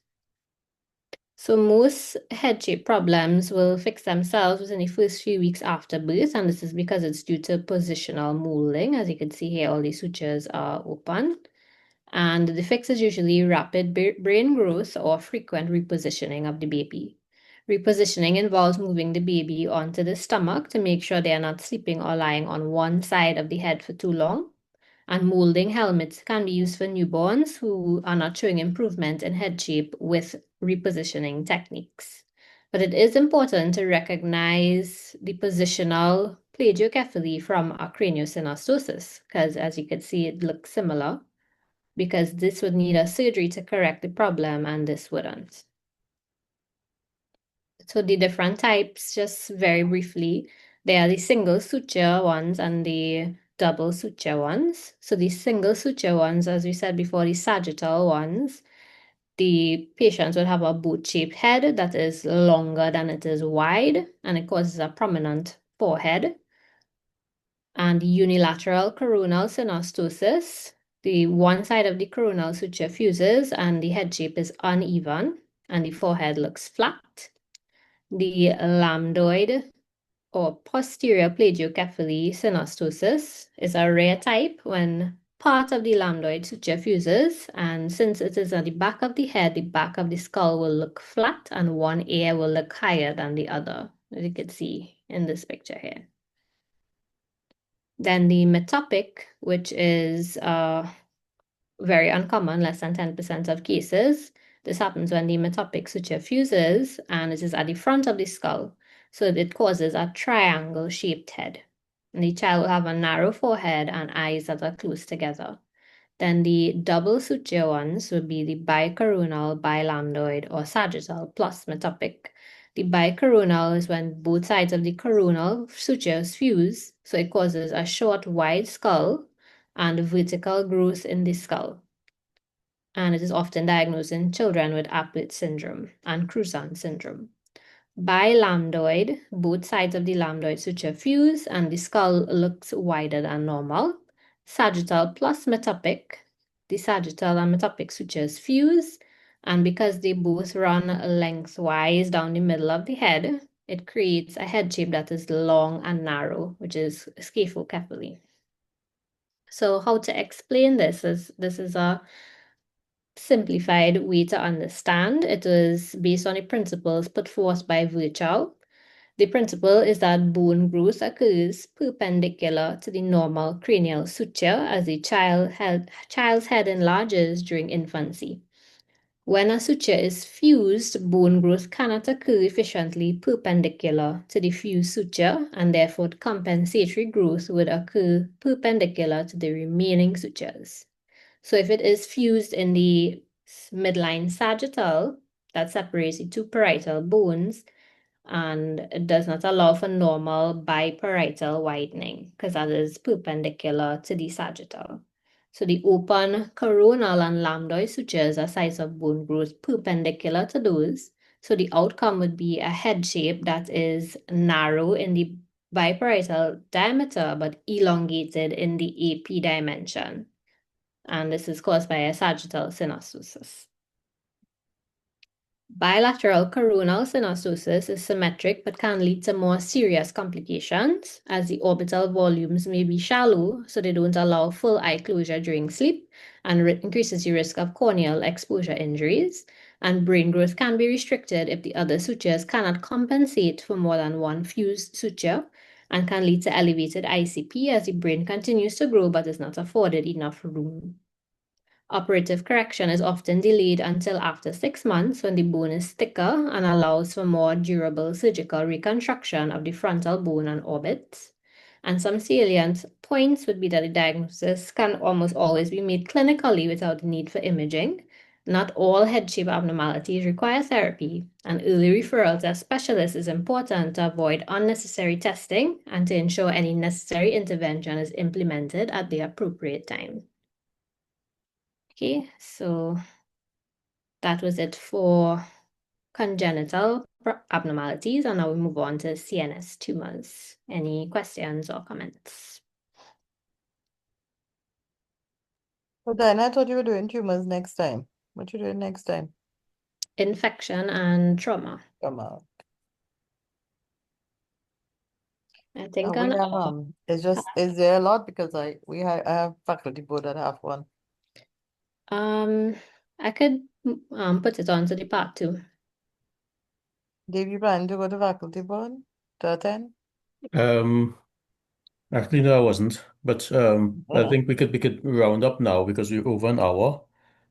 So most head-shape problems will fix themselves within the first few weeks after birth, and this is because it's due to positional molding. As you can see here, all these sutures are open. And the fix is usually rapid brain growth or frequent repositioning of the baby. Repositioning involves moving the baby onto the stomach to make sure they are not sleeping or lying on one side of the head for too long. And molding helmets can be used for newborns who are not showing improvement in head shape with repositioning techniques. But it is important to recognize the positional plagiocephaly from a craniosynostosis, because as you can see, it looks similar. because this would need a surgery to correct the problem and this wouldn't. So the different types, just very briefly, they are the single suture ones and the double suture ones. So the single suture ones, as we said before, the sagittal ones, the patient would have a boot-shaped head that is longer than it is wide, and it causes a prominent forehead. And the unilateral coronal synostosis, the one side of the coronal suture fuses and the head shape is uneven and the forehead looks flat. The lambdoid or posterior plagiocephaly synostosis is a rare type when part of the lambdoid suture fuses, and since it is at the back of the head, the back of the skull will look flat and one ear will look higher than the other, as you can see in this picture here. Then the metopic, which is very uncommon, less than 10% of cases. This happens when the metopic suture fuses and it is at the front of the skull. So it causes a triangle-shaped head. And the child will have a narrow forehead and eyes that are close together. Then the double suture ones would be the bicoronal, bilambdoid, or sagittal plus metopic. The bicoronal is when both sides of the coronal sutures fuse, so it causes a short, wide skull and vertical growth in the skull. And it is often diagnosed in children with Apert syndrome and Crouzon syndrome. Bilambdoid, both sides of the lambdoid suture fuse and the skull looks wider than normal. Sagittal plus metopic, the sagittal and metopic sutures fuse, and because they both run lengthwise down the middle of the head, it creates a head shape that is long and narrow, which is scaphocephaly. So how to explain this is a simplified way to understand. It is based on the principles put forth by Virchow. The principle is that bone growth occurs perpendicular to the normal cranial suture as the child's head enlarges during infancy. When a suture is fused, bone growth cannot occur efficiently perpendicular to the fused suture, and therefore compensatory growth would occur perpendicular to the remaining sutures. So if it is fused in the midline sagittal, that separates the two parietal bones, and it does not allow for normal biparietal widening because that is perpendicular to the sagittal. So the open coronal and lambdoid sutures are sites of bone growth perpendicular to those. So the outcome would be a head shape that is narrow in the biparietal diameter but elongated in the AP dimension. And this is caused by a sagittal synostosis. Bilateral coronal synostosis is symmetric but can lead to more serious complications as the orbital volumes may be shallow, so they don't allow full eye closure during sleep and increases the risk of corneal exposure injuries. And brain growth can be restricted if the other sutures cannot compensate for more than one fused suture and can lead to elevated ICP as the brain continues to grow but is not afforded enough room. Operative correction is often delayed until after 6 months when the bone is thicker and allows for more durable surgical reconstruction of the frontal bone and orbits. And some salient points would be that the diagnosis can almost always be made clinically without the need for imaging. Not all head shape abnormalities require therapy, and early referral to a specialist is important to avoid unnecessary testing and to ensure any necessary intervention is implemented at the appropriate time. Okay, so that was it for congenital abnormalities, and now we move on to CNS tumors. Any questions or comments? Well, Diana, I thought you were doing tumors next time. What you doing next time? Infection and trauma. Come on. I think We on have it's just is there a lot because I have faculty board that have one. I could put it on to the part 2. Dave, you planning to go to faculty board to attend? Actually, no, I wasn't. But I think we could round up now because we're over an hour.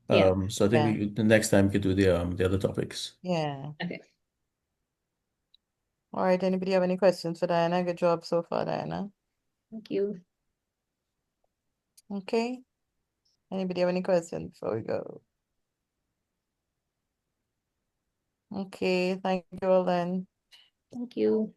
Yeah. So I think the next time we could do the other topics. Yeah. Okay. All right. Anybody have any questions for Diana? Good job so far, Diana. Thank you. Okay. Anybody have any questions before we go? Okay, thank you all then. Thank you.